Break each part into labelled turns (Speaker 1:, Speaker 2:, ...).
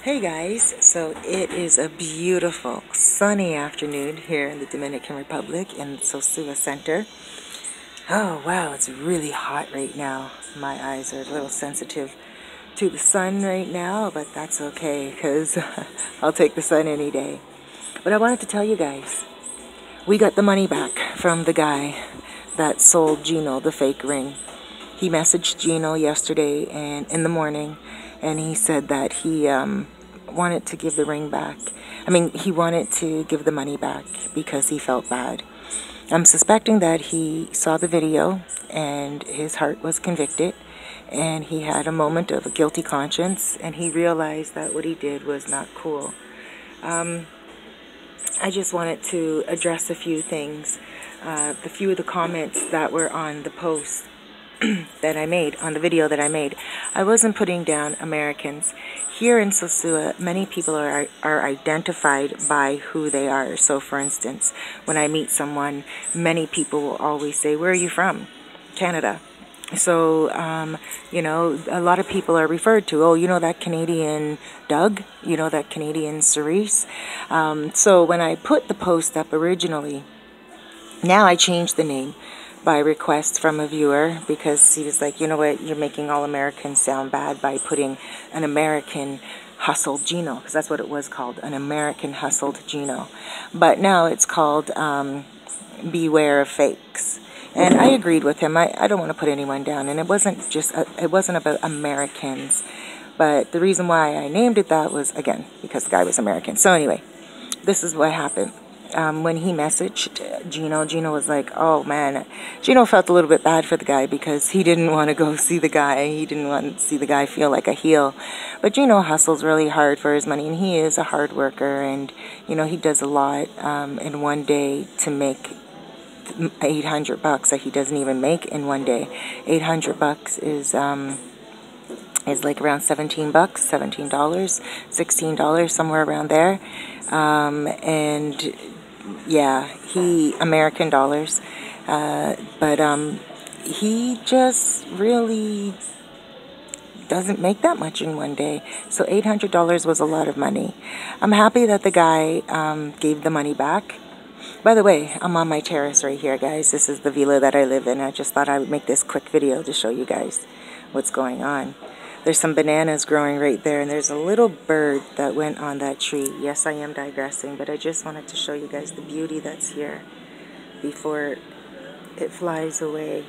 Speaker 1: Hey guys, so it is a beautiful sunny afternoon here in the Dominican Republic in Sosua Center. Oh wow, it's really hot right now. My eyes are a little sensitive to the sun right now, but that's okay because I'll take the sun any day. But I wanted to tell you guys, we got the money back from the guy that sold Gino the fake ring. He messaged Gino yesterday and in the morning, and he said that he wanted to give the ring back. He wanted to give the money back because he felt bad. I'm suspecting that he saw the video and his heart was convicted and he had a moment of a guilty conscience and he realized that what he did was not cool. I just wanted to address a few things, a few of the comments that were on the post that I made, on the video that I made. I wasn't putting down Americans. Here in Sosua, many people are identified by who they are. So for instance, when I meet someone, many people will always say, "Where are you from?" "Canada." So, a lot of people are referred to, "Oh, you know that Canadian Doug? You know that Canadian Cerise?" So when I put the post up originally, now I changed the name by request from a viewer because he was like, "You know what, you're making all Americans sound bad by putting an American hustled Gino," because that's what it was called, an American hustled Gino. But now it's called Beware of Fakes. And I agreed with him. I don't want to put anyone down, and it wasn't about Americans. But the reason why I named it that was, again, because the guy was American. So anyway, this is what happened. When he messaged Gino was like, oh man, Gino felt a little bit bad for the guy because he didn't want to go see the guy. He didn't want to see the guy feel like a heel. But Gino hustles really hard for his money, and he is a hard worker, and he does a lot in one day to make $800 that he doesn't even make in one day. $800 is like around $17, $16, somewhere around there. And yeah, American dollars, but he just really doesn't make that much in one day. So $800 was a lot of money. I'm happy that the guy gave the money back. By the way, I'm on my terrace right here, guys. This is the villa that I live in. I just thought I would make this quick video to show you guys what's going on. There's some bananas growing right there, and there's a little bird that went on that tree. Yes, I am digressing, but I just wanted to show you guys the beauty that's here before it flies away.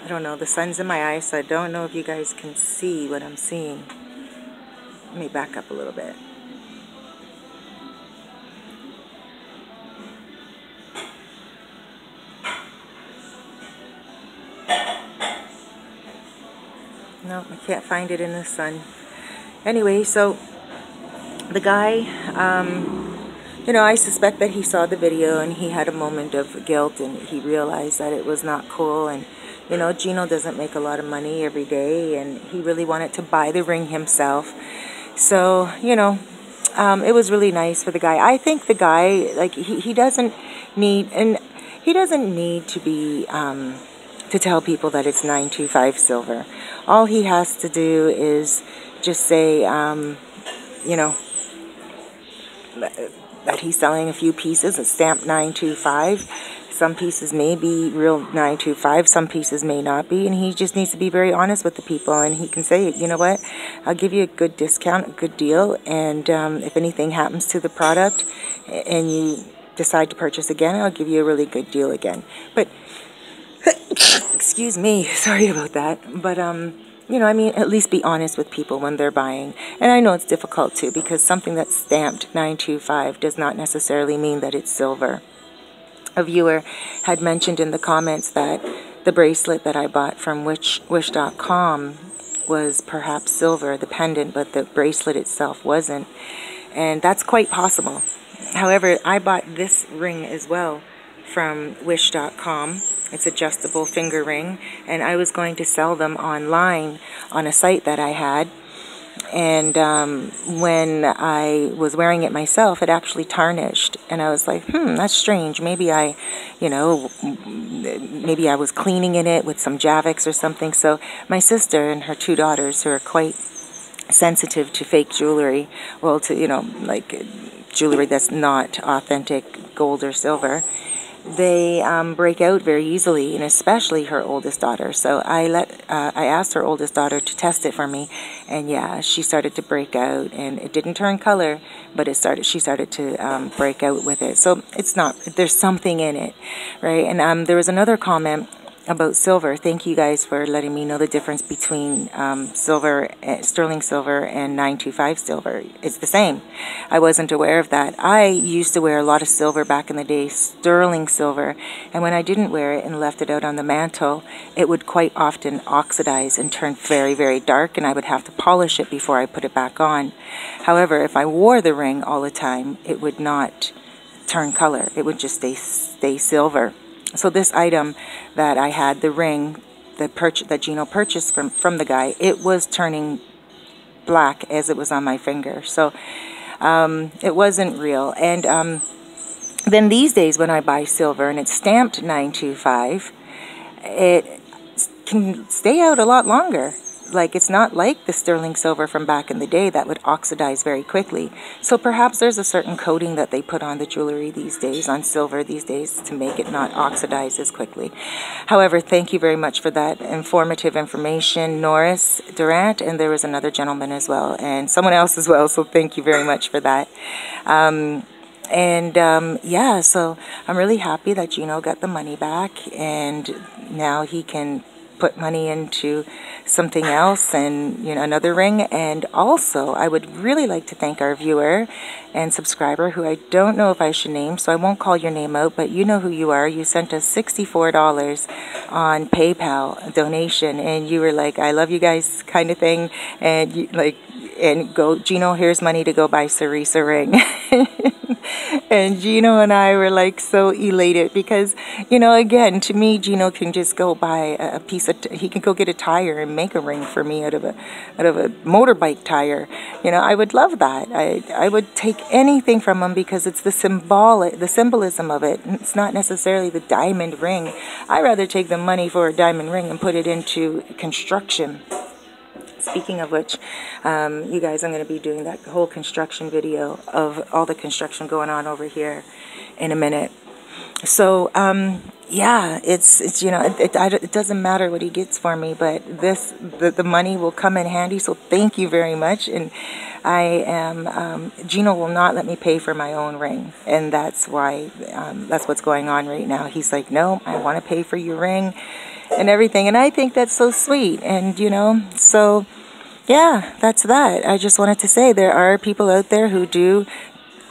Speaker 1: I don't know, the sun's in my eyes, so I don't know if you guys can see what I'm seeing. Let me back up a little bit. No, I can't find it in the sun. Anyway, so the guy, I suspect that he saw the video and he had a moment of guilt and he realized that it was not cool. And, Gino doesn't make a lot of money every day and he really wanted to buy the ring himself. So, it was really nice for the guy. I think the guy, like, he doesn't need to be, to tell people that it's 925 silver. All he has to do is just say, that he's selling a few pieces, a stamped 925. Some pieces may be real 925, some pieces may not be, and he just needs to be very honest with the people, and he can say, you know what, I'll give you a good discount, a good deal, and if anything happens to the product and you decide to purchase again, I'll give you a really good deal again. But excuse me, sorry about that. But, at least be honest with people when they're buying. And I know it's difficult too, because something that's stamped 925 does not necessarily mean that it's silver. A viewer had mentioned in the comments that the bracelet that I bought from wish.com was perhaps silver, the pendant, but the bracelet itself wasn't. And that's quite possible. However, I bought this ring as well from wish.com. It's adjustable finger ring, and I was going to sell them online on a site that I had, and when I was wearing it myself, it actually tarnished, and I was like, that's strange. Maybe I was cleaning in it with some Javix or something. So my sister and her two daughters, who are quite sensitive to fake jewelry, well, to, you know, like jewelry that's not authentic gold or silver, they break out very easily, and especially her oldest daughter. So I asked her oldest daughter to test it for me, and yeah, she started to break out, and it didn't turn color, but she started to break out with it. So it's not, there's something in it, right? And there was another comment about silver. Thank you guys for letting me know the difference between sterling silver and 925 silver. It's the same. I wasn't aware of that. I used to wear a lot of silver back in the day, sterling silver, and when I didn't wear it and left it out on the mantle, it would quite often oxidize and turn very, very dark, and I would have to polish it before I put it back on. However, if I wore the ring all the time, it would not turn color. It would just stay silver. So this item that I had, the ring that Gino purchased from the guy, it was turning black as it was on my finger. So it wasn't real. And then these days when I buy silver and it's stamped 925, it can stay out a lot longer. Like, it's not like the sterling silver from back in the day that would oxidize very quickly. So perhaps there's a certain coating that they put on the jewelry these days, on silver these days, to make it not oxidize as quickly. However, thank you very much for that informative information, Norris Durant, and there was another gentleman as well, and someone else as well, so thank you very much for that. Yeah, so I'm really happy that Gino got the money back, and now he can put money into something else, and, you know, another ring. And also, I would really like to thank our viewer and subscriber, who I don't know if I should name, so I won't call your name out, but you know who you are. You sent us $64 on PayPal donation, and you were like, I love you guys, kind of thing, and you, like, and go, Gino, here's money to go buy Cerise a ring. And Gino and I were like so elated because, you know, again, to me, Gino can just go buy a piece of, he can go get a tire and make a ring for me out of a motorbike tire. You know, I would love that. I would take anything from him because it's the symbolism of it. It's not necessarily the diamond ring. I'd rather take the money for a diamond ring and put it into construction. Speaking of which, you guys, I'm going to be doing that whole construction video of all the construction going on over here in a minute. So, yeah, it's you know, it doesn't matter what he gets for me, but the money will come in handy. So thank you very much. And I am, Gino will not let me pay for my own ring, and that's why, that's what's going on right now. He's like, no, I want to pay for your ring and everything, and I think that's so sweet. And, you know, so yeah, that's that. I just wanted to say there are people out there who do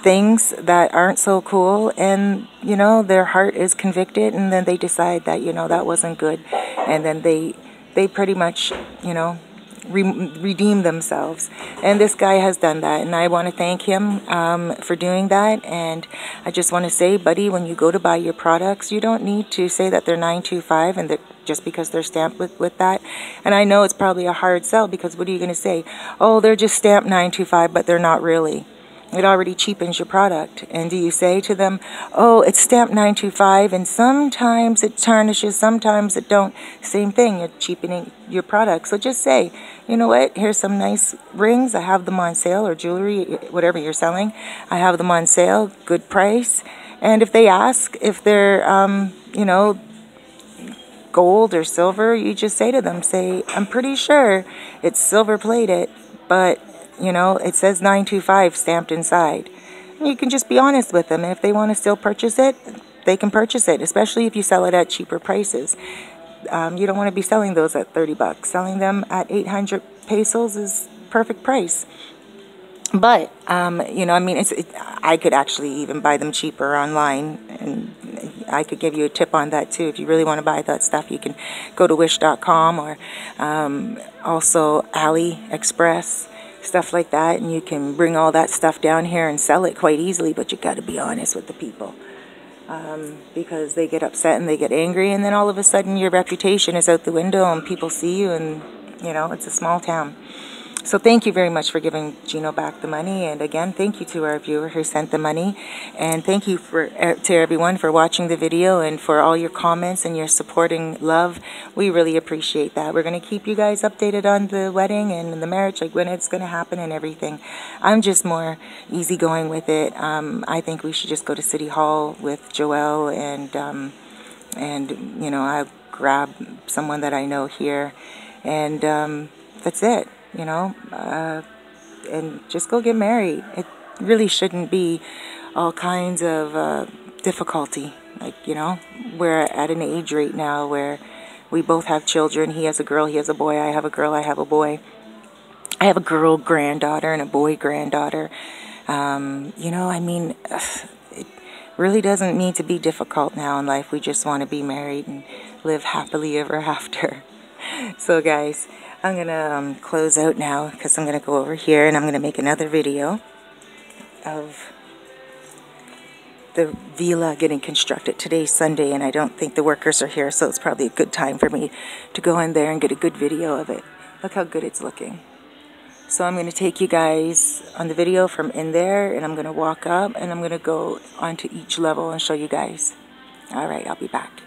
Speaker 1: things that aren't so cool, and, you know, their heart is convicted, and then they decide that, you know, that wasn't good, and then they pretty much, you know, redeem themselves. And this guy has done that, and I want to thank him for doing that. And I just want to say, buddy, when you go to buy your products, you don't need to say that they're 925 and that just because they're stamped with that. And I know it's probably a hard sell, because what are you going to say? Oh, they're just stamped 925, but they're not really. It already cheapens your product. And do you say to them, oh, it's stamped 925, and sometimes it tarnishes, sometimes it don't. Same thing, you're cheapening your product. So just say, you know what, here's some nice rings. I have them on sale, or jewelry, whatever you're selling. I have them on sale, good price. And if they ask if they're, you know, gold or silver, you just say to them, say, I'm pretty sure it's silver plated, but, you know, it says 925 stamped inside. And you can just be honest with them. And if they want to still purchase it, they can purchase it, especially if you sell it at cheaper prices. You don't want to be selling those at 30 bucks. Selling them at 800 pesos is perfect price. But, you know, I mean, I could actually even buy them cheaper online, and I could give you a tip on that too. If you really want to buy that stuff, you can go to wish.com, or also AliExpress, stuff like that, and you can bring all that stuff down here and sell it quite easily. But you got to be honest with the people, because they get upset and they get angry, and then all of a sudden your reputation is out the window and people see you, and, you know, it's a small town. So thank you very much for giving Gino back the money. And again, thank you to our viewer who sent the money. And thank you to everyone for watching the video and for all your comments and your supporting love. We really appreciate that. We're going to keep you guys updated on the wedding and the marriage, like when it's going to happen and everything. I'm just more easygoing with it. I think we should just go to City Hall with Joelle and you know, I'll grab someone that I know here. And that's it. You know, and just go get married. It really shouldn't be all kinds of difficulty. Like, you know, we're at an age right now where we both have children. He has a girl, he has a boy. I have a girl, I have a boy. I have a girl granddaughter and a boy granddaughter. You know, I mean, it really doesn't need to be difficult now in life. We just want to be married and live happily ever after. So guys, I'm going to close out now because I'm going to go over here and I'm going to make another video of the villa getting constructed. Today's Sunday and I don't think the workers are here, so it's probably a good time for me to go in there and get a good video of it. Look how good it's looking. So I'm going to take you guys on the video from in there and I'm going to walk up and I'm going to go onto each level and show you guys. Alright, I'll be back.